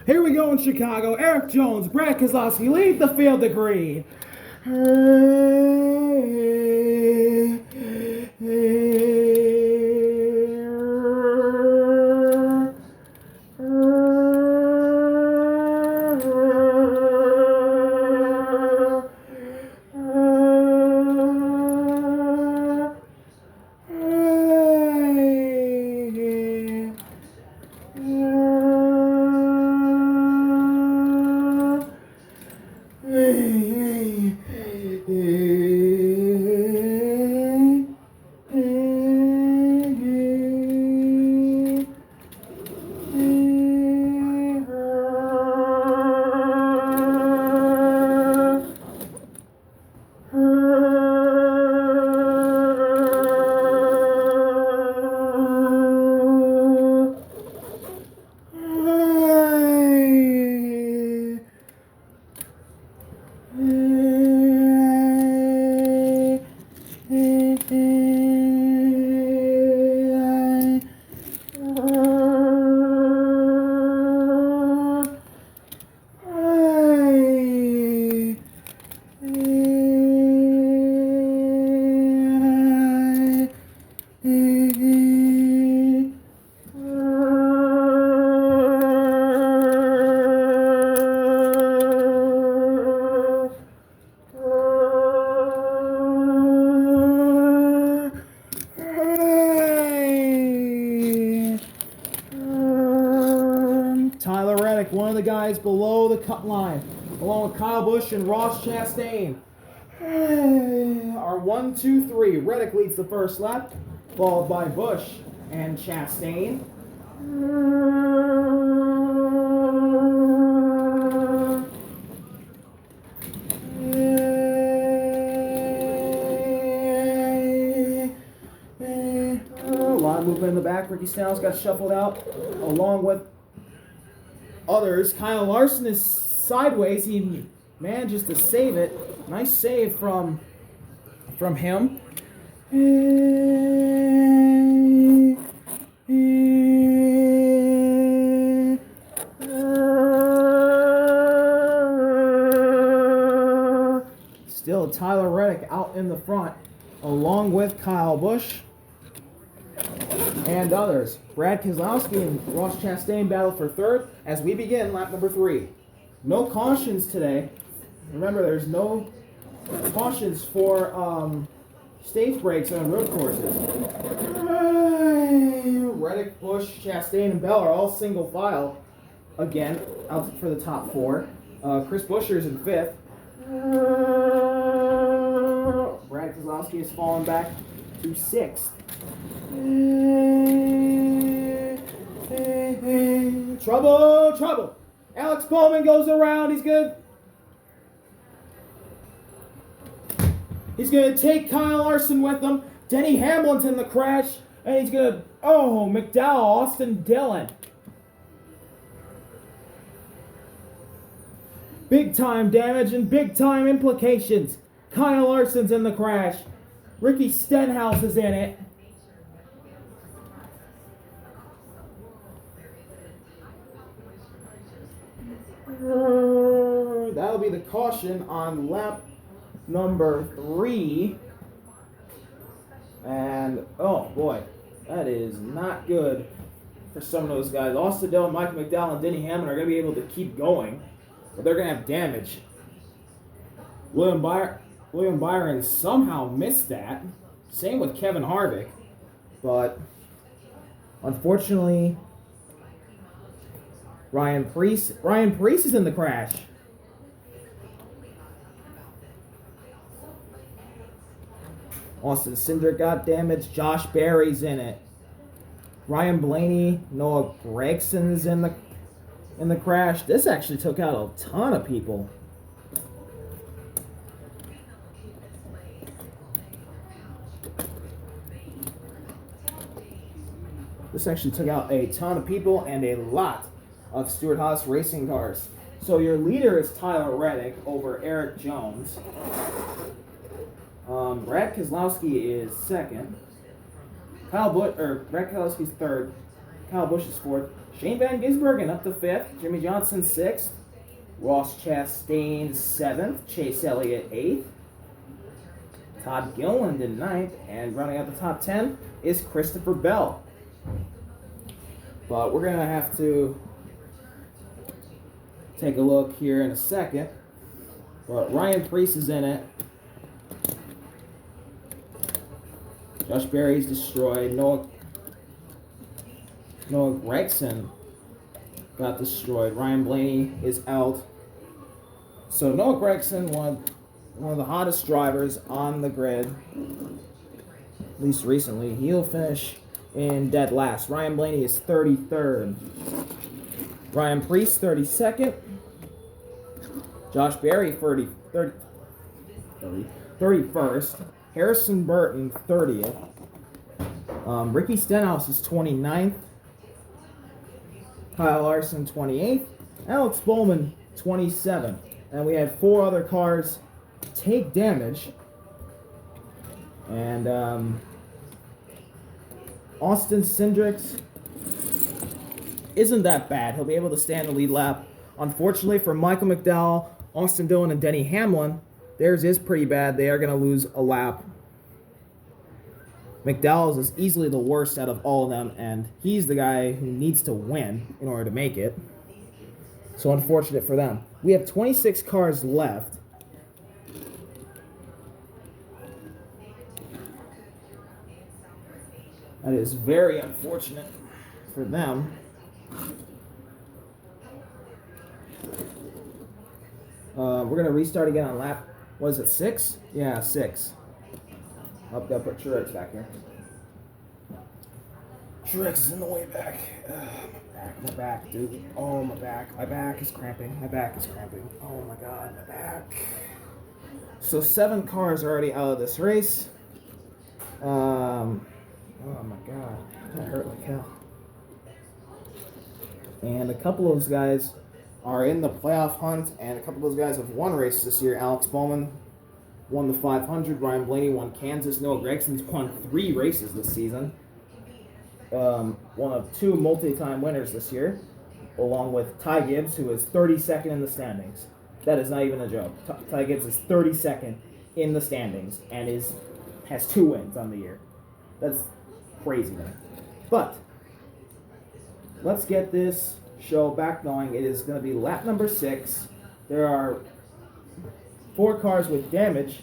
Here we go in Chicago. Eric Jones, Brad Keselowski lead the field degree. Tyler Reddick, one of the guys below the cut line, along with Kyle Busch and Ross Chastain. Our 1, 2, 3. Reddick leads the first lap, followed by Busch and Chastain. A lot of movement in the back. Ricky Stenhouse got shuffled out, along with others. Kyle Larson is sideways. He manages to save it. Nice save from him. Still Tyler Reddick out in the front, along with Kyle Busch and others. Brad Keselowski and Ross Chastain battle for third as we begin lap number 3. No cautions today. Remember, there's no cautions for stage breaks on road courses. Reddick, Busch, Chastain, and Bell are all single file again out for the top 4. Chris Buescher's in 5th. Brad Keselowski has fallen back to 6th. Trouble, trouble. Alex Bowman goes around. He's gonna take Kyle Larson with him. Denny Hamlin's in the crash, and he's gonna McDowell, Austin Dillon. Big time damage and big time implications. Kyle Larson's in the crash. Ricky Stenhouse is in it. That'll be the caution on lap number 3. And, oh boy, that is not good for some of those guys. Austin Dillon, Michael McDowell, and Denny Hamlin are going to be able to keep going, but they're going to have damage. William Byron somehow missed that. Same with Kevin Harvick. But unfortunately, Ryan Preece is in the crash. Austin Cindric got damaged. Josh Berry's in it. Ryan Blaney, Noah Gregson's in the crash. This actually took out a ton of people. This actually took out a ton of people and a lot of Stewart Haas racing cars. So your leader is Tyler Reddick over Eric Jones. Brad Keselowski is second. Brad Keselowski's third. Kyle Busch is fourth. Shane Van Gisbergen up to 5th. Jimmy Johnson 6th. Ross Chastain 7th. Chase Elliott 8th. Todd Gilliland in 9th. And running out the top 10 is Christopher Bell. But we're going to have to take a look here in a second. But Ryan Preece is in it. Josh Berry's destroyed. Noah Gregson got destroyed. Ryan Blaney is out. So Noah Gregson, one of the hottest drivers on the grid, at least recently, he'll finish in dead last. Ryan Blaney is 33rd. Ryan Preece 32nd. Josh Berry 31st. Harrison Burton 30th. Ricky Stenhouse is 29th. Kyle Larson 28th. Alex Bowman 27th. And we had 4 other cars take damage. And Austin Cindrix isn't that bad. He'll be able to stand the lead lap. Unfortunately for Michael McDowell, Austin Dillon, and Denny Hamlin, theirs is pretty bad. They are going to lose a lap. McDowell's is easily the worst out of all of them, and he's the guy who needs to win in order to make it. So unfortunate for them. We have 26 cars left. That is very unfortunate for them. We're going to restart again on lap, what is it, 6? Yeah, 6. I've got to put Truex back here. Truex is in the way back. My back, dude. Oh, my back. My back is cramping. Oh my God, my back. So 7 cars are already out of this race. Oh my God, that hurt like hell. And a couple of those guys are in the playoff hunt, and a couple of those guys have won races this year. Alex Bowman won the 500. Ryan Blaney won Kansas. Noah Gregson's won 3 races this season. One of 2 multi-time winners this year, along with Ty Gibbs, who is 32nd in the standings. That is not even a joke. Ty Gibbs is 32nd in the standings and has 2 wins on the year. That's crazy, man. But let's get this show back going. It is going to be lap number 6. There are 4 cars with damage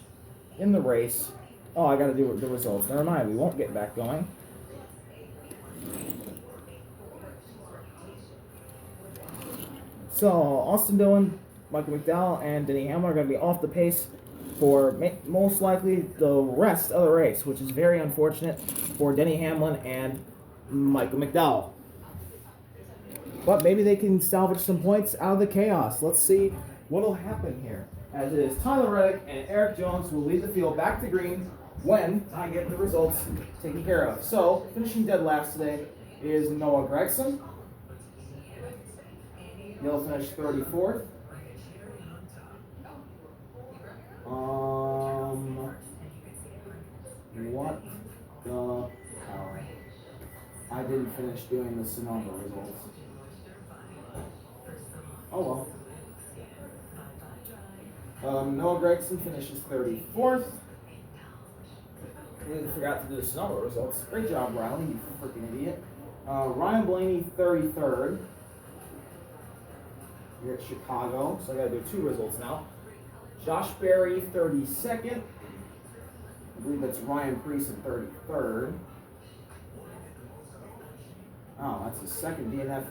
in the race. Oh, I got to do the results. Never mind. We won't get back going. So, Austin Dillon, Michael McDowell, and Denny Hamlin are going to be off the pace for most likely the rest of the race, which is very unfortunate for Denny Hamlin and Michael McDowell. But maybe they can salvage some points out of the chaos. Let's see what will happen here. As it is Tyler Reddick and Eric Jones will lead the field back to green when I get the results taken care of. So, finishing dead last today is Noah Gregson. He'll finish 34th. What the hell? I didn't finish doing the Sonoma results. Oh well. Noah Gregson finishes 34th. I forgot to do the Sonoma results. Great job, Riley, you freaking idiot. Ryan Blaney, 33rd. Here at Chicago, so I gotta do 2 results now. Josh Berry, 32nd. I believe that's Ryan Preece at 33rd. Oh, that's his second DNF.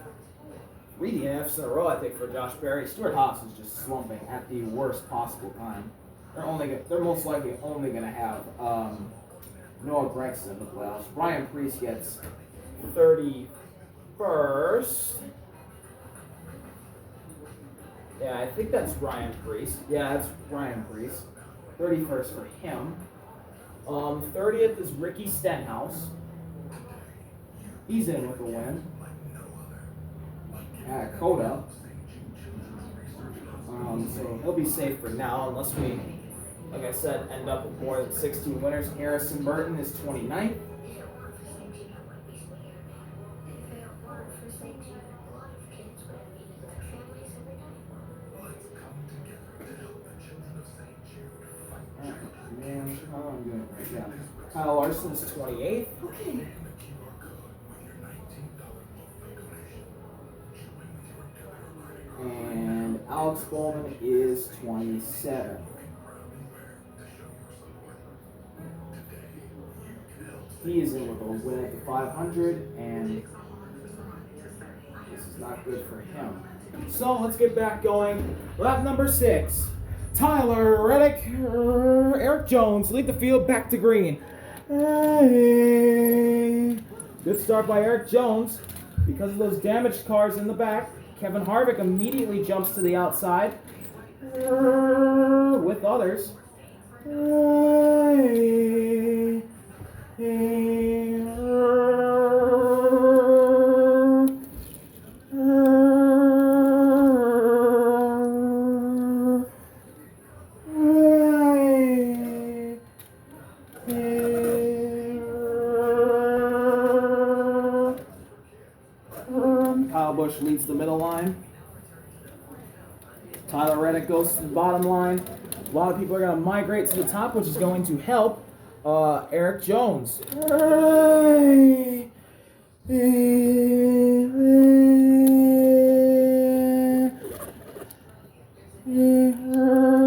3 DNFs in a row, I think, for Josh Berry. Stuart Haas is just slumping at the worst possible time. They're most likely only gonna have Noah Gregson in the playoffs. Ryan Preece gets 31st. Yeah, I think that's Ryan Preece. Yeah, that's Ryan Preece. 31st for him. 30th is Ricky Stenhouse. He's in with a win. At Coda. So he'll be safe for now, unless we, like I said, end up with more than 16 winners. Harrison Burton is 29th. I'm doing it right now. Kyle Larson's 28th. Okay. And Alex Bowman is 27. He is in with a win at the 500, and this is not good for him. So let's get back going. Lap number 6. Tyler Reddick, Eric Jones lead the field back to green. Good start by Eric Jones. Because of those damaged cars in the back, Kevin Harvick immediately jumps to the outside with others. Kyle Busch leads the middle line. Tyler Reddick goes to the bottom line. A lot of people are going to migrate to the top, which is going to help Eric Jones.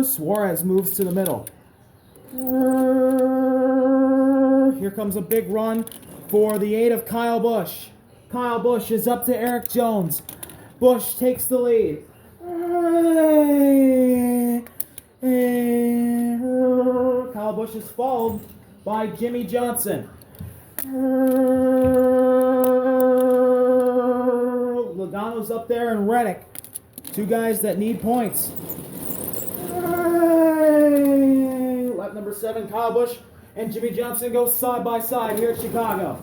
Suarez moves to the middle. Here comes a big run for the 8 of Kyle Busch. Kyle Busch is up to Eric Jones. Busch takes the lead. Kyle Busch is followed by Jimmy Johnson. Logano's up there and Reddick. Two guys that need points. Lap number 7, Kyle Busch and Jimmy Johnson go side by side here at Chicago.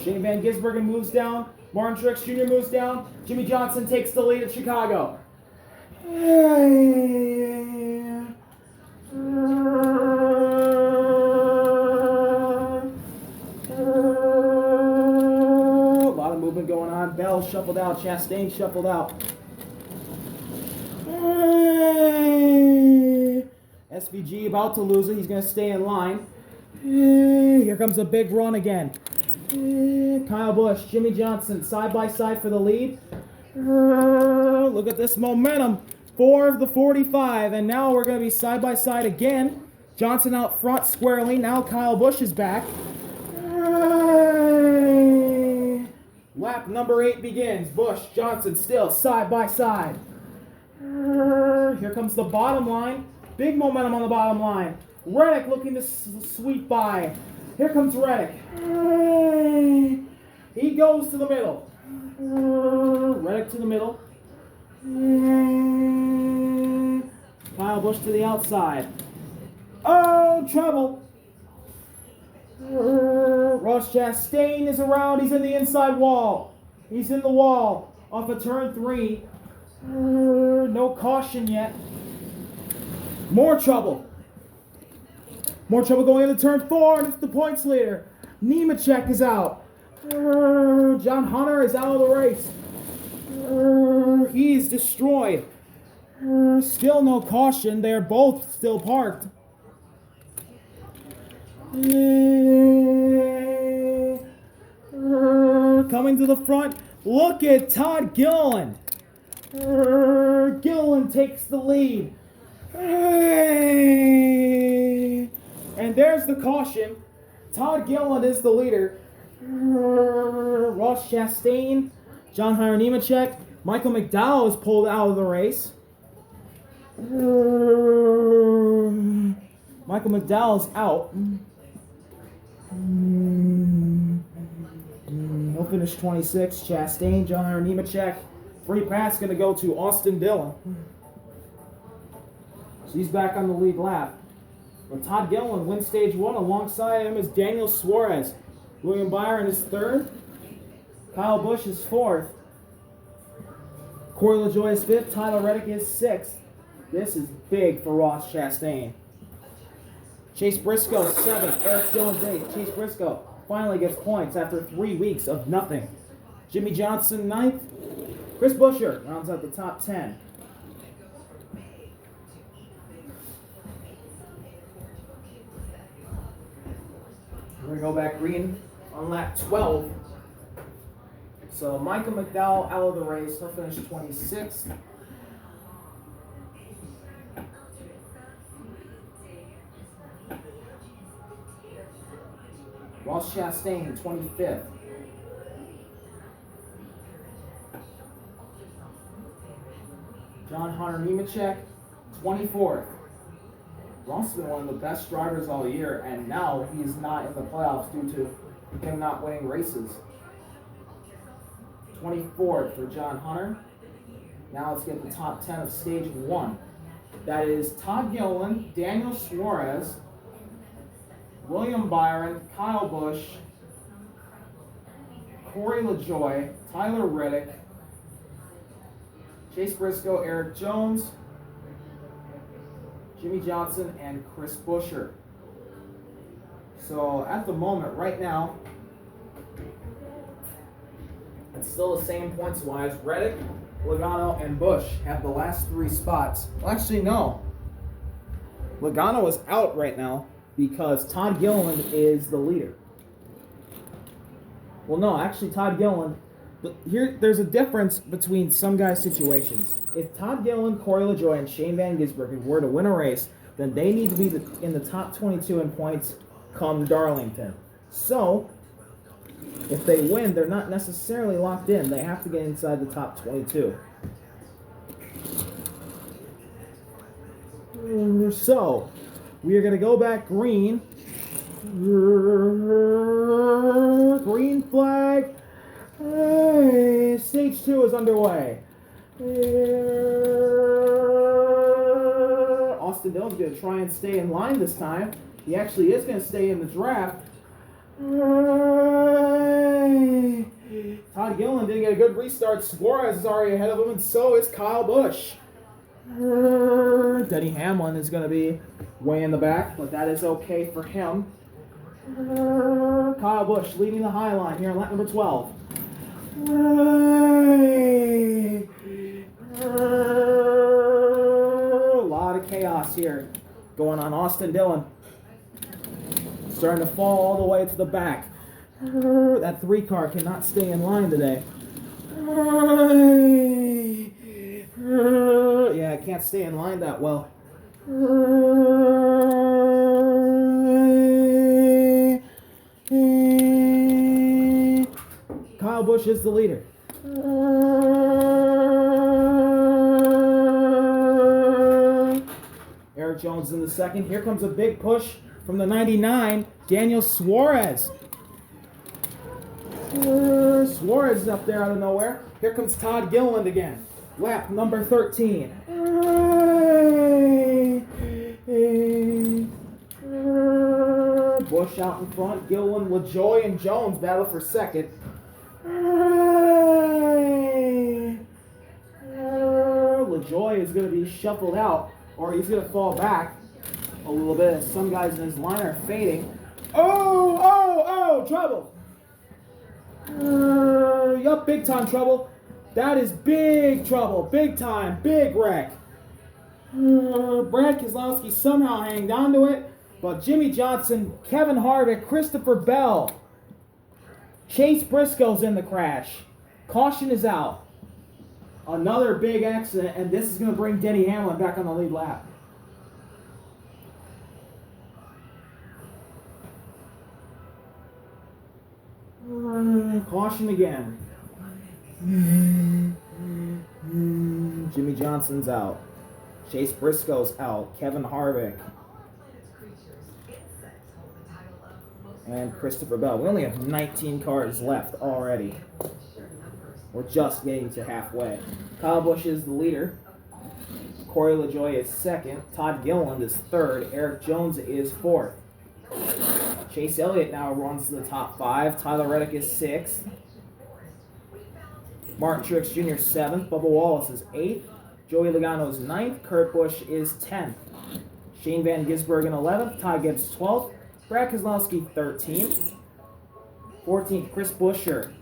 Shane Van Gisbergen moves down. Martin Truex Jr. moves down. Jimmy Johnson takes the lead at Chicago. A lot of movement going on. Bell shuffled out. Chastain shuffled out. SVG about to lose it. He's going to stay in line. Here comes a big run again. Kyle Busch, Jimmy Johnson, side by side for the lead. Look at this momentum. 4 of the 45, and now we're going to be side by side again. Johnson out front squarely. Now Kyle Busch is back. Lap number 8 begins. Busch, Johnson still side by side. Here comes the bottom line. Big momentum on the bottom line. Reddick looking to sweep by. Here comes Reddick. He goes to the middle. Reddick to the middle. Kyle Busch to the outside. Oh, trouble. Ross Chastain is around. He's in the inside wall. He's in the wall off of turn 3. No caution yet. More trouble. More trouble going into turn 4, and it's the points leader. Nemechek is out. John Hunter is out of the race. He's destroyed. Still no caution. They're both still parked. Coming to the front. Look at Todd Gilliland. Gilliland takes the lead. And there's the caution. Todd Gilliland is the leader. Ross Chastain, John Hunter Nemechek, Michael McDowell is pulled out of the race. Michael McDowell's out. He'll finish 26. Chastain, John Hunter Nemechek. Free pass going to go to Austin Dillon. So he's back on the lead lap. But Todd Gilliland wins stage 1. Alongside him is Daniel Suarez. William Byron is 3rd. Kyle Busch is 4th. Corey LaJoie is 5th. Tyler Reddick is 6th. This is big for Ross Chastain. Chase Briscoe 7th. Eric Jones 8th. Chase Briscoe finally gets points after 3 weeks of nothing. Jimmy Johnson 9th. Chris Buescher rounds out the top 10. We're going to go back green on lap 12. So Michael McDowell out of the race. He'll finish 26th. Ross Chastain, 25th. John Hunter Nemechek, 24th. Ross has been one of the best drivers all year, and now he's not in the playoffs due to him not winning races. 24th for John Hunter. Now let's get the top 10 of stage 1. That is Todd Gilliland, Daniel Suarez, William Byron, Kyle Busch, Corey LaJoie, Tyler Reddick, Chase Briscoe, Eric Jones, Jimmy Johnson, and Chris Buescher. So at the moment, right now, it's still the same points-wise. Reddick, Logano, and Busch have the last 3 spots. Well, actually, no. Logano is out right now because Todd Gilliland is the leader. Well, no, actually, Todd Gilliland. There's a difference between some guys' situations. If Todd Gilliland, Corey LaJoie, and Shane Van Gisbergen were to win a race, then they need to be in the top 22 in points come Darlington. So, if they win, they're not necessarily locked in. They have to get inside the top 22. So, we are going to go back green. Green flag. Hey, stage 2 is underway. Austin Dillon's going to try and stay in line this time. He actually is going to stay in the draft. Todd Gilliland didn't get a good restart. Suarez is already ahead of him, and so is Kyle Busch. Denny Hamlin is going to be way in the back, but that is okay for him. Kyle Busch leading the high line here in lap number 12. A lot of chaos here going on. Austin Dillon starting to fall all the way to the back. That 3 car cannot stay in line today. Yeah, it can't stay in line that well. Kyle Busch is the leader. Eric Jones in the second. Here comes a big push from the 99, Daniel Suarez. Suarez is up there out of nowhere. Here comes Todd Gilliland again. Lap number 13. Busch out in front. Gilliland, LaJoie, and Jones battle for second. LaJoie is going to be shuffled out, or he's going to fall back a little bit as some guys in his line are fading. Oh, trouble. Yup, big time trouble. That is big trouble, big time, big wreck. Brad Keselowski somehow hanged on to it, but Jimmy Johnson, Kevin Harvick, Christopher Bell, Chase Briscoe's in the crash. Caution is out. Another big accident, and this is going to bring Denny Hamlin back on the lead lap. Caution again. Jimmy Johnson's out. Chase Briscoe's out. Kevin Harvick. And Christopher Bell. We only have 19 cars left already. We're just getting to halfway. Kyle Busch is the leader. Corey LaJoie is second. Todd Gilliland is third. Eric Jones is fourth. Chase Elliott now runs to the top 5. Tyler Reddick is 6th. Martin Truex Jr. 7th. Bubba Wallace is 8th. Joey Logano is 9th. Kurt Busch is 10th. Shane Van Gisbergen 11th. Ty Gibbs 12th. Brad Keselowski 13th. 14th, Chris Buescher.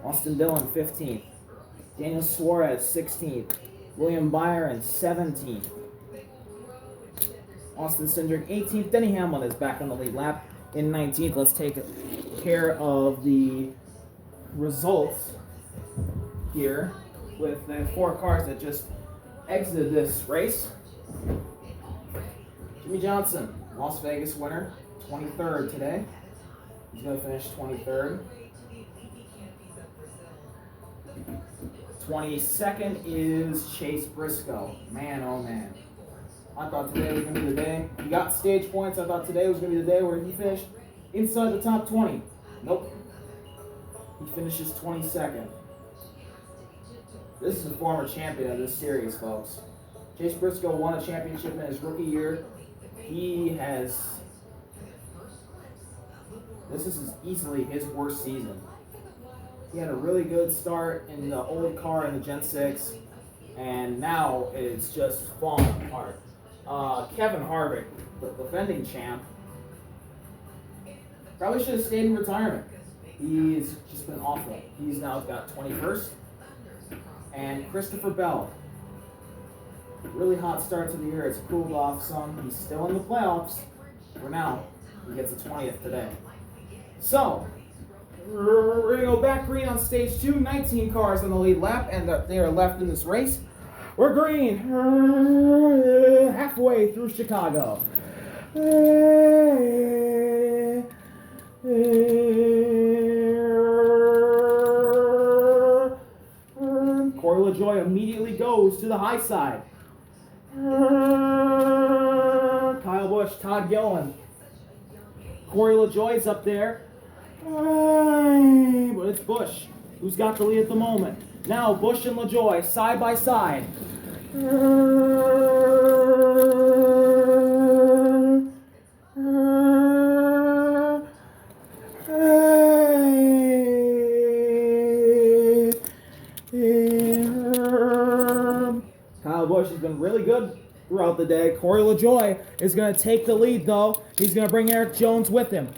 Austin Dillon 15th. Daniel Suarez 16th. William Byron 17th. Austin Cindric 18th. Denny Hamlin is back on the lead lap in 19th. Let's take care of the results here with the 4 cars that just exited this race. Jimmy Johnson, Las Vegas winner, 23rd today. He's going to finish 23rd. 22nd is Chase Briscoe. Man, oh man. I thought today was going to be the day. He got stage points. I thought today was going to be the day where he finished inside the top 20. Nope. He finishes 22nd. This is the former champion of this series, folks. Chase Briscoe won a championship in his rookie year. This is easily his worst season. He had a really good start in the old car in the Gen 6, and now it's just falling apart. Kevin Harvick, the defending champ, probably should have stayed in retirement. He's just been awful. He's now got 21st. And Christopher Bell, really hot start to the year. It's cooled off some. He's still in the playoffs. For now, he gets a 20th today. So, we're going to go back green on stage 2. 19 cars on the lead lap, and they are left in this race. We're green. Halfway through Chicago. Corey LaJoie immediately goes to the high side. Kyle Busch, Todd Gilliland. Corey LaJoie's up there. But it's Busch who's got the lead at the moment. Now Busch and LaJoie side by side. Kyle Busch has been really good throughout the day. Corey LaJoie is going to take the lead, though. He's going to bring Eric Jones with him.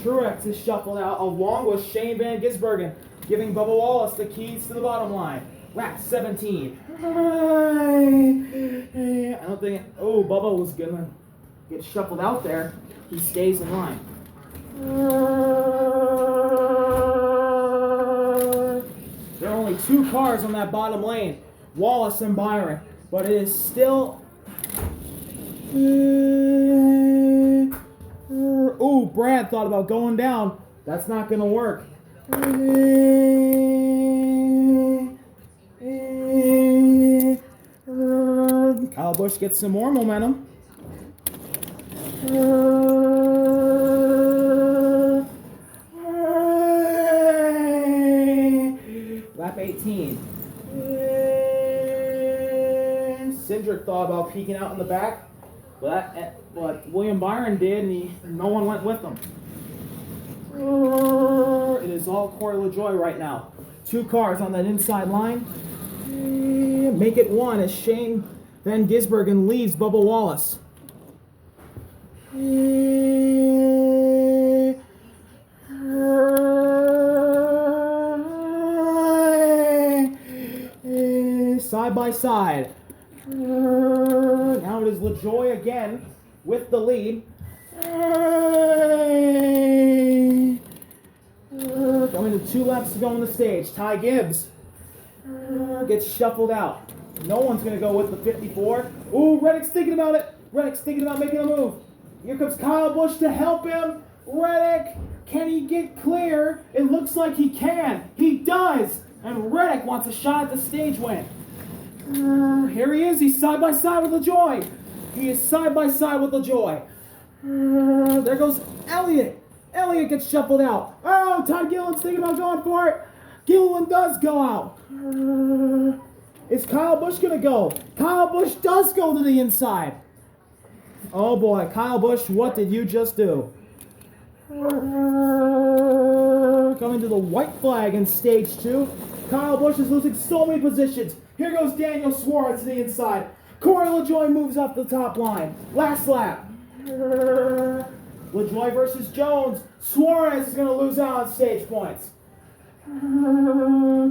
Truex is shuffled out along with Shane Van Gisbergen, giving Bubba Wallace the keys to the bottom line. Lap 17. I don't think... Oh, Bubba was going to get shuffled out there. He stays in line. There are only 2 cars on that bottom lane, Wallace and Byron, but it is still... Ooh, Brad thought about going down. That's not going to work. Kyle Busch gets some more momentum. Lap 18. Cindric thought about peeking out in the back, but William Byron did, and no one went with him. It is all Corey LaJoie right now. 2 cars on that inside line. Make it 1 as Shane Van Gisbergen leaves Bubba Wallace. Side by side. Now it is LaJoie again with the lead. Going to 2 laps to go on the stage. Ty Gibbs gets shuffled out. No one's going to go with the 54. Ooh, Reddick's thinking about it. Reddick's thinking about making a move. Here comes Kyle Busch to help him. Reddick, can he get clear? It looks like he can. He does. And Reddick wants a shot at the stage win. Here he is. He's side by side with LaJoie. He is side by side with LaJoie. There goes Elliott. Elliott gets shuffled out. Oh, Todd Gilliland's thinking about going for it. Gilliland does go out. Is Kyle Busch going to go? Kyle Busch does go to the inside. Oh boy, Kyle Busch, what did you just do? Coming to the white flag in stage 2. Kyle Busch is losing so many positions. Here goes Daniel Suarez to the inside. Corey LaJoie moves up the top line. Last lap. LaJoie versus Jones. Suarez is going to lose out on stage points.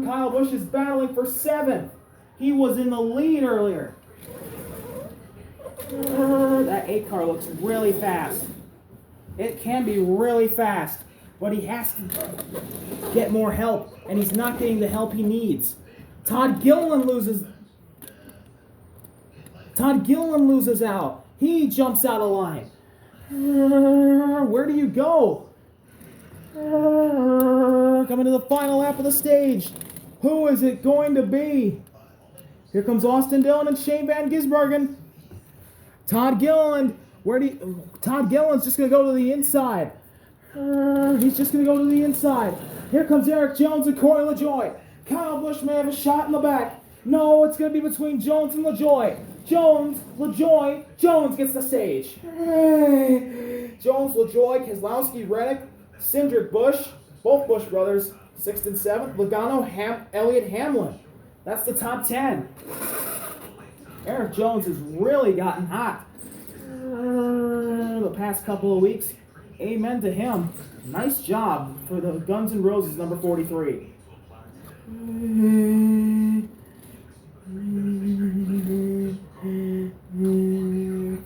Kyle Busch is battling for 7th. He was in the lead earlier. That 8 car looks really fast. It can be really fast, but he has to get more help, and he's not getting the help he needs. Todd Gilliland loses out. He jumps out of line. Where do you go? Coming to the final lap of the stage. Who is it going to be? Here comes Austin Dillon and Shane Van Gisbergen. Todd Gilliland. Todd Gilliland's just going to go to the inside. He's just going to go to the inside. Here comes Eric Jones and Corey LaJoie. Kyle Busch may have a shot in the back. No, it's going to be between Jones and LaJoie. Jones gets the stage. Jones, LaJoie, Keselowski, Reddick, Cindric, Busch, both Busch brothers, 6th and 7th. Logano, Elliott, Hamlin. That's the top 10. Eric Jones has really gotten hot the past couple of weeks. Amen to him. Nice job for the Guns N' Roses number 43.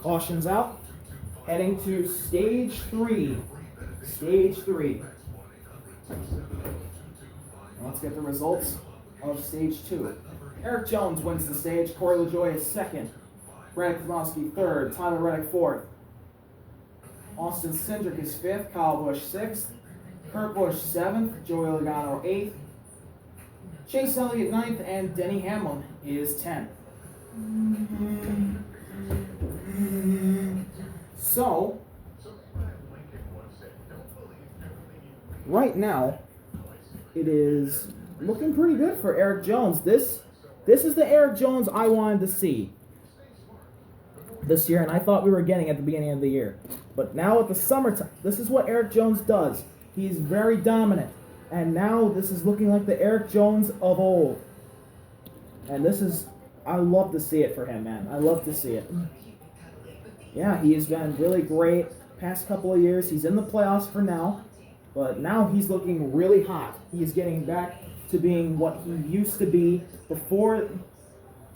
Cautions out. Heading to stage 3. Stage 3. Let's get the results of stage 2. Eric Jones wins the stage. Corey LaJoie is 2nd. Brad Keselowski 3rd. Tyler Reddick 4th. Austin Cindric is 5th. Kyle Busch 6th. Kurt Busch 7th. Joey Logano 8th. Chase Elliott 9th. And Denny Hamlin is 10th. So, right now, it is looking pretty good for Eric Jones. This is the Eric Jones I wanted to see this year, and I thought we were getting at the beginning of the year. But now at the summertime, this is what Eric Jones does. He's very dominant. And now this is looking like the Eric Jones of old. And I love to see it for him, man. I love to see it. Yeah, he has been really great past couple of years. He's in the playoffs for now. But now he's looking really hot. He's getting back to being what he used to be before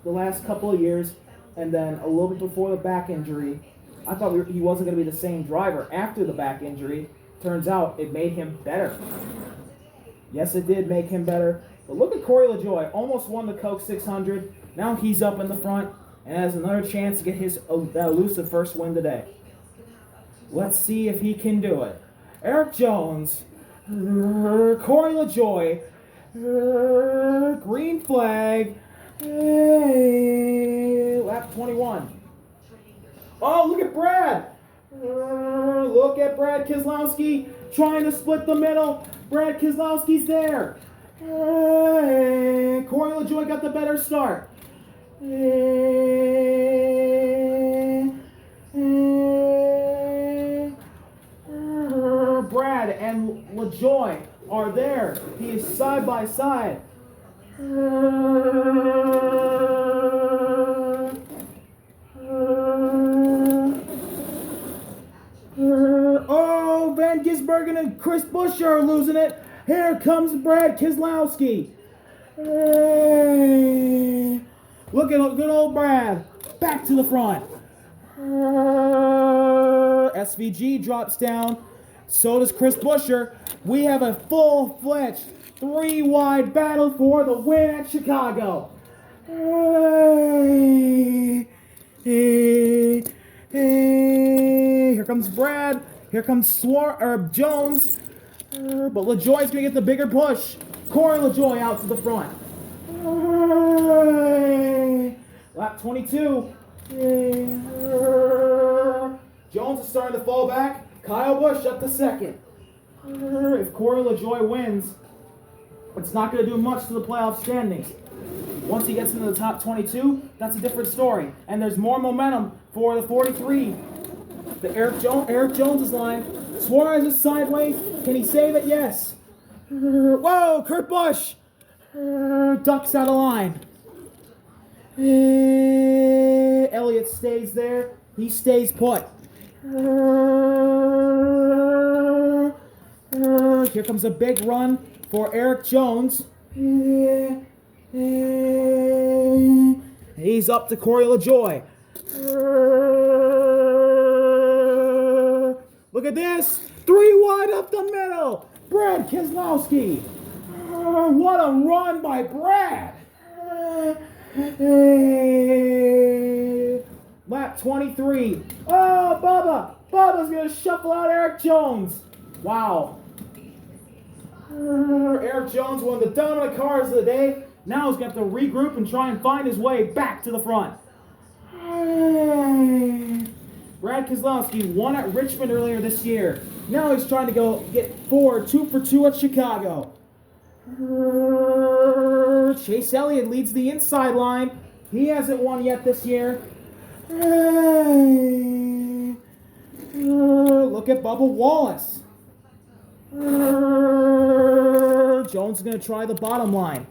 the last couple of years, and then a little bit before the back injury. I thought he wasn't going to be the same driver after the back injury. Turns out it made him better. Yes, it did make him better. But look at Corey LaJoie. Almost won the Coke 600. Now he's up in the front and has another chance to get his elusive first win today. Let's see if he can do it. Eric Jones, Corey LaJoie, green flag, lap 21. Oh, look at Brad. Look at Brad Keselowski trying to split the middle. Brad Keselowski's there. Corey LaJoie got the better start. Brad and LaJoie are there. He is side by side. Oh, Van Gisbergen and Chris Buescher are losing it. Here comes Brad Keselowski. Look at good old Brad. Back to the front. SVG drops down. So does Chris Buescher. We have a full-fledged 3-wide battle for the win at Chicago. Here comes Brad. Here comes Jones. But LaJoie's going to get the bigger push. Corey LaJoie out to the front. Lap 22. Jones is starting to fall back. Kyle Busch up to second. If Corey LaJoie wins, it's not going to do much to the playoff standings. Once he gets into the top 22, that's a different story. And there's more momentum for the 43. The Eric Jones' line. Suarez is sideways. Can he save it? Yes. Whoa, Kurt Busch ducks out of line. Elliott stays there. He stays put. Here comes a big run for Eric Jones. He's up to Corey LaJoie. Look at this. 3 wide up the middle. Brad Keselowski. What a run by Brad. Lap 23. Oh, Bubba's going to shuffle out Eric Jones. Wow. Eric Jones, one of the dominant cars of the day. Now he's got to regroup and try and find his way back to the front. Brad Keselowski won at Richmond earlier this year. Now he's trying to go get 2 for 2 at Chicago. Chase Elliott leads the inside line. He hasn't won yet this year. Look at Bubba Wallace. Jones is going to try the bottom line.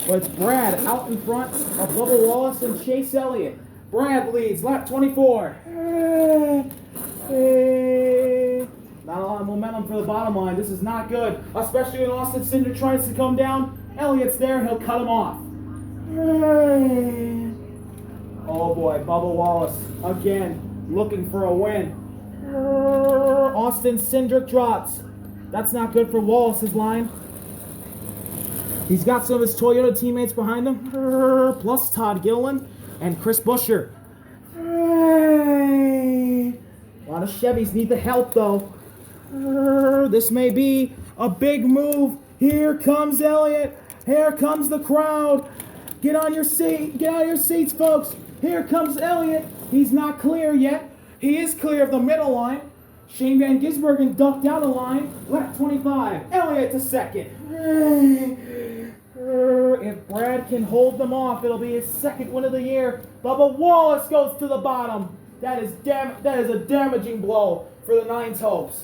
But it's Brad out in front of Bubba Wallace and Chase Elliott. Brad leads lap 24. Not a lot of momentum for the bottom line. This is not good, especially when Austin Cindric tries to come down. Elliott's there and he'll cut him off. Oh boy, Bubba Wallace again looking for a win. Austin Cindric drops. That's not good for Wallace's line. He's got some of his Toyota teammates behind him, plus Todd Gilliland and Chris Buescher. A lot of Chevys need the help though. This may be a big move. Here comes Elliott. Here comes the crowd. Get on your seat. Get out of your seats, folks. Here comes Elliott. He's not clear yet. He is clear of the middle line. Shane Van Gisbergen ducked out of line. Lap 25. Elliott to second. If Brad can hold them off, it'll be his second win of the year. Bubba Wallace goes to the bottom. That is a damaging blow for the Nine's hopes.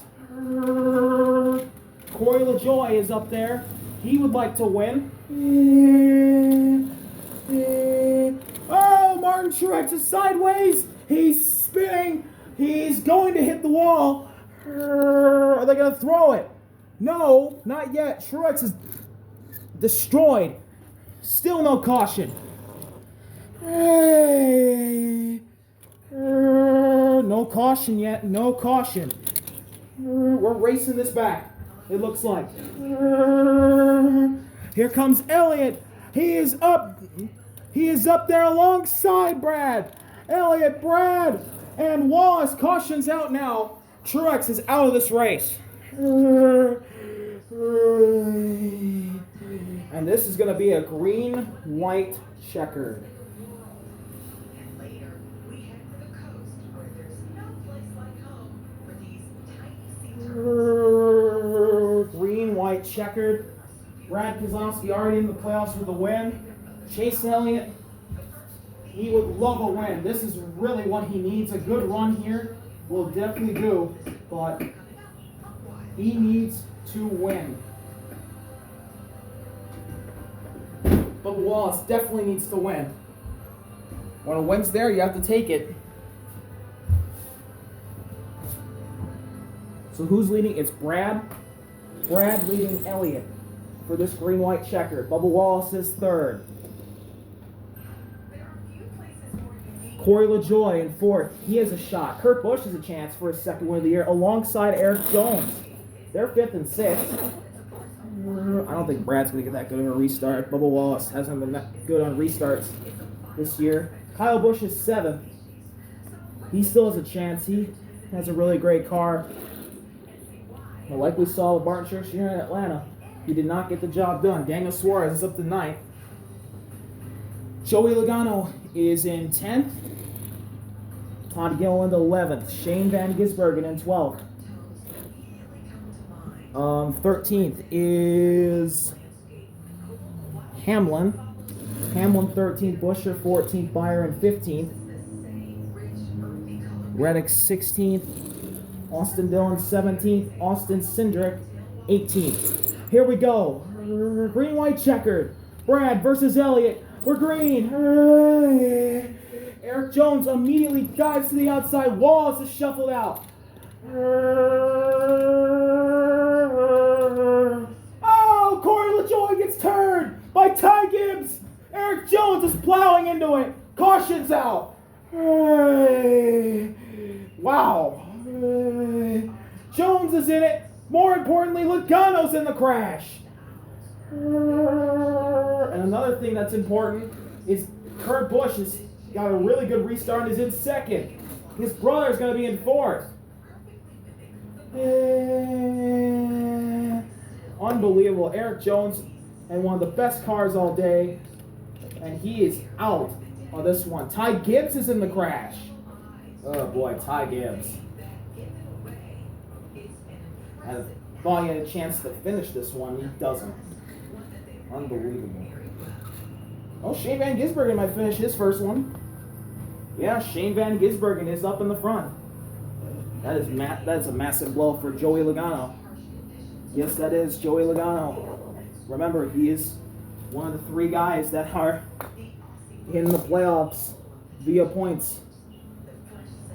Corey LaJoie is up there. He would like to win. Oh, Martin Truex is sideways. He's spinning. He's going to hit the wall. Are they going to throw it? No, not yet. Truex is destroyed. Still no caution. No caution yet. No caution. We're racing this back, it looks like. Here comes Elliott. He is up there alongside Brad. Elliott, Brad, and Wallace. Caution's out now. Truex is out of this race. And this is going to be a green-white checkered. Green-white checkered. Brad Keselowski already in the playoffs with a win. Chase Elliott, he would love a win. This is really what he needs. A good run here will definitely do, but he needs to win. But Wallace definitely needs to win. When a win's there, you have to take it. So who's leading? It's Brad. Brad leading Elliott for this green-white checker. Bubba Wallace is third. Corey LaJoie in fourth. He has a shot. Kurt Busch has a chance for his second win of the year alongside Eric Jones. They're fifth and sixth. I don't think Brad's going to get that good of a restart. Bubba Wallace hasn't been that good on restarts this year. Kyle Busch is seventh. He still has a chance. He has a really great car. But like we saw with Martin Truex here in Atlanta, he did not get the job done. Daniel Suarez is up to ninth. Joey Logano is in 10th. Todd Gilliland 11th. Shane Van Gisbergen in 12th. 13th is Hamlin. Hamlin 13th. Buescher 14th. Byron 15th. Reddick 16th. Austin Dillon 17th. Austin Cindric 18th. Here we go. Green-white checkered. Brad versus Elliott. We're green. Eric Jones immediately dives to the outside. Wallace is shuffled out. Oh, Corey LaJoie gets turned by Ty Gibbs. Eric Jones is plowing into it. Caution's out. Hey. Wow. Jones is in it. More importantly, Logano's in the crash. And another thing that's important is Kurt Busch has got a really good restart and is in second. His brother's going to be in fourth. Unbelievable. Eric Jones and one of the best cars all day. And he is out on this one. Ty Gibbs is in the crash. Oh boy, Ty Gibbs. I thought he had a chance to finish this one. He doesn't. Unbelievable. Oh, Shane Van Gisbergen might finish his first one. Yeah, Shane Van Gisbergen is up in the front. That is a massive blow for Joey Logano. Yes, that is Joey Logano. Remember, he is one of the three guys that are in the playoffs via points.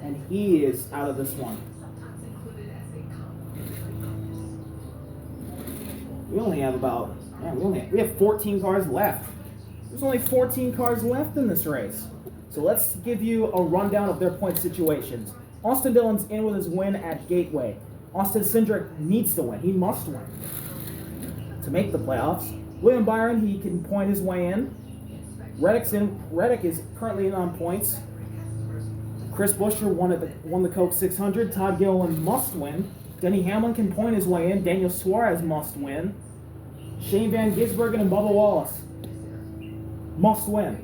And he is out of this one. We only have we have 14 cars left. There's only 14 cars left in this race. So let's give you a rundown of their point situations. Austin Dillon's in with his win at Gateway. Austin Cindric needs to win. He must win to make the playoffs. William Byron, he can point his way in. Reddick is currently in on points. Chris Buescher won the Coke 600. Todd Gilliland must win. Denny Hamlin can point his way in. Daniel Suarez must win. Shane Van Gisbergen and Bubba Wallace must win.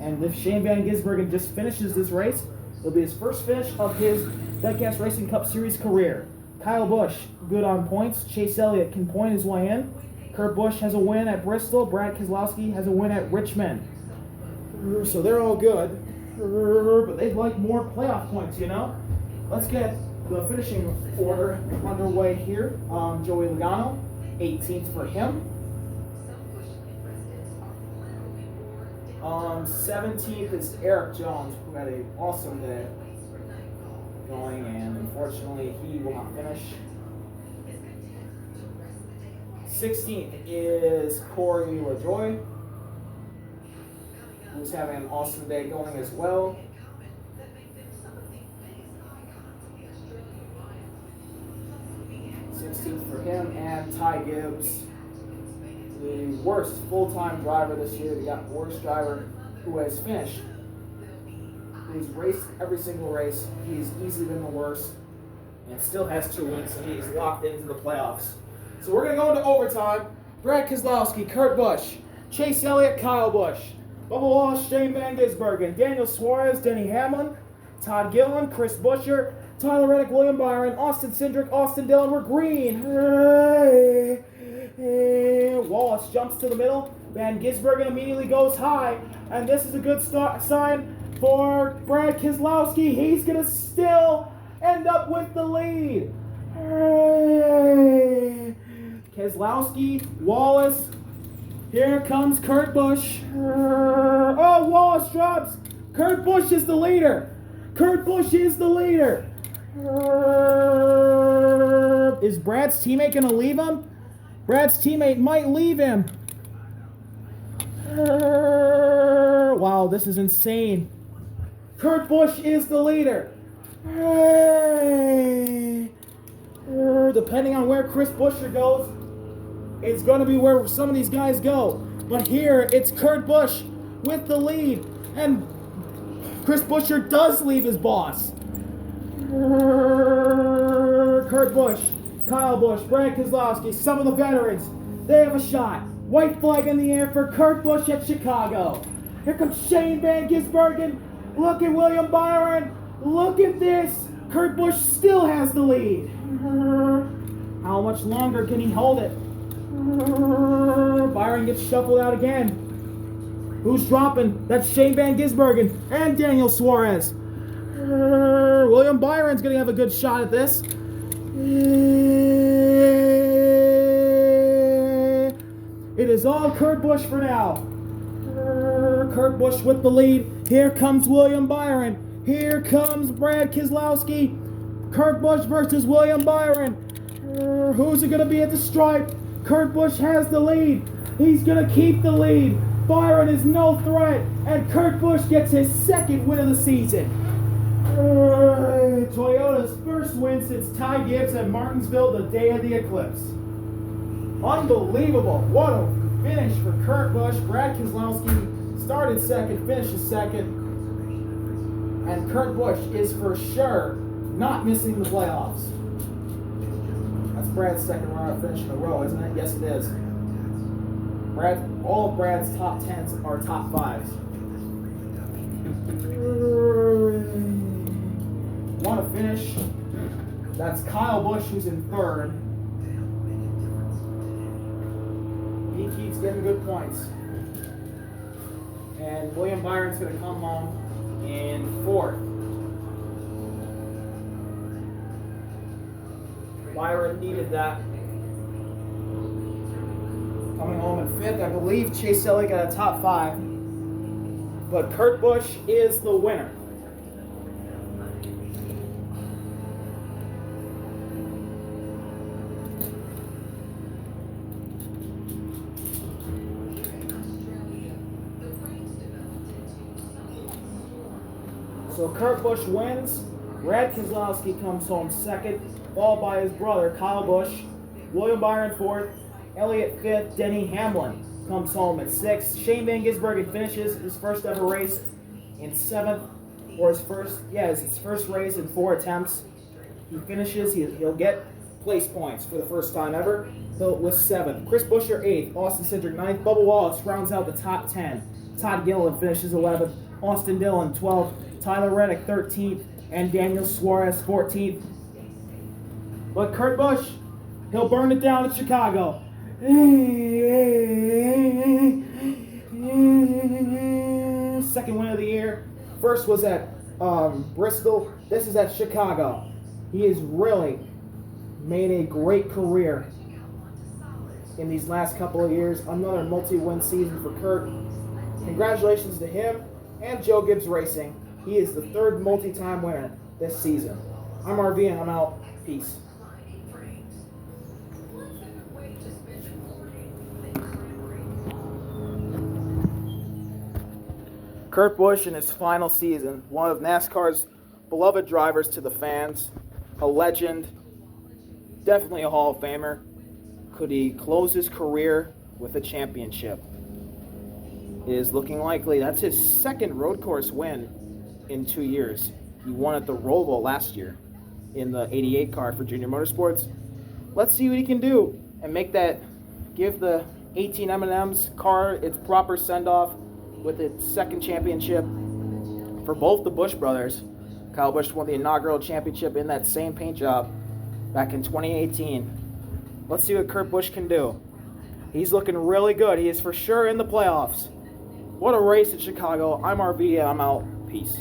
And if Shane Van Gisbergen just finishes this race, it'll be his first finish of his Diecast Racing Cup Series career. Kyle Busch, good on points. Chase Elliott can point his way in. Kurt Busch has a win at Bristol. Brad Keselowski has a win at Richmond. So they're all good. But they'd like more playoff points, you know? Let's get the finishing order underway here. Joey Logano, 18th for him. 17th is Eric Jones, who had an awesome day going, and unfortunately he will not finish. 16th is Corey LaJoie, who's having an awesome day going as well. 16th for him, and Ty Gibbs, the worst full-time driver this year, the worst driver who has finished. He's raced every single race. He's easily been the worst, and still has 2 wins, and he's locked into the playoffs. So we're going to go into overtime. Brad Keselowski, Kurt Busch, Chase Elliott, Kyle Busch, Bubba Wallace, Shane Van Gisbergen, Daniel Suarez, Denny Hamlin, Todd Gilliland, Chris Buescher, Tyler Reddick, William Byron, Austin Cindric, Austin Dillon. We're green. Hooray. Wallace jumps to the middle. Van Gisbergen immediately goes high. And this is a good sign for Brad Keselowski. He's going to still end up with the lead. Hooray. Keselowski, Wallace. Here comes Kurt Busch. Oh, Wallace drops. Kurt Busch is the leader. Kurt Busch is the leader. Is Brad's teammate going to leave him? Brad's teammate might leave him. Wow, this is insane. Kurt Busch is the leader. Depending on where Chris Buescher goes, it's going to be where some of these guys go. But here, it's Kurt Busch with the lead. And Chris Buescher does leave his boss. Kurt Busch, Kyle Busch, Brad Keselowski, some of the veterans, they have a shot. White flag in the air for Kurt Busch at Chicago. Here comes Shane Van Gisbergen. Look at William Byron. Look at this. Kurt Busch still has the lead. How much longer can he hold it? Byron gets shuffled out again. Who's dropping? That's Shane Van Gisbergen and Daniel Suarez. William Byron's going to have a good shot at this. It is all Kurt Busch for now. Kurt Busch with the lead. Here comes William Byron. Here comes Brad Keselowski. Kurt Busch versus William Byron. Who's it going to be at the stripe? Kurt Busch has the lead. He's going to keep the lead. Byron is no threat, and Kurt Busch gets his second win of the season. Toyota's first win since Ty Gibbs at Martinsville the day of the eclipse. Unbelievable. What a finish for Kurt Busch. Brad Keselowski started second, finishes second. And Kurt Busch is for sure not missing the playoffs. That's Brad's second finish in a row, isn't it? Yes, it is. All of Brad's top 10s are top 5s. Want to finish? That's Kyle Busch, who's in third. He keeps getting good points. And William Byron's going to come home in fourth. Byron needed that. Coming home in fifth, I believe Chase Elliott got a top 5. But Kurt Busch is the winner. So Kurt Busch wins. Brad Keselowski comes home second, followed by his brother Kyle Busch. William Byron fourth. Elliott fifth. Denny Hamlin comes home at sixth. Shane Van Gisbergen finishes his first ever race in seventh, or his first race in 4 attempts. He finishes. He'll get place points for the first time ever. With 7th. Chris Buescher 8th. Austin Cindric 9th. Bubba Wallace rounds out the top 10. Todd Gilliland finishes 11th. Austin Dillon 12th. Tyler Reddick 13th, and Daniel Suarez 14th. But Kurt Busch, he'll burn it down in Chicago. Second win of the year. First was at Bristol. This is at Chicago. He has really made a great career in these last couple of years. Another multi-win season for Kurt. Congratulations to him and Joe Gibbs Racing. He is the third multi-time winner this season. I'm RV and I'm out. Peace. Kurt Busch in his final season, one of NASCAR's beloved drivers to the fans, a legend, definitely a Hall of Famer. Could he close his career with a championship? It is looking likely. That's his second road course win in 2 years. He won at the Roval last year in the 88 car for Junior Motorsports. Let's see what he can do and give the 18 M&M's car its proper send-off with its second championship for both the Busch brothers. Kyle Busch won the inaugural championship in that same paint job back in 2018. Let's see what Kurt Busch can do. He's looking really good. He is for sure in the playoffs. What a race in Chicago. I'm RV and I'm out. Peace.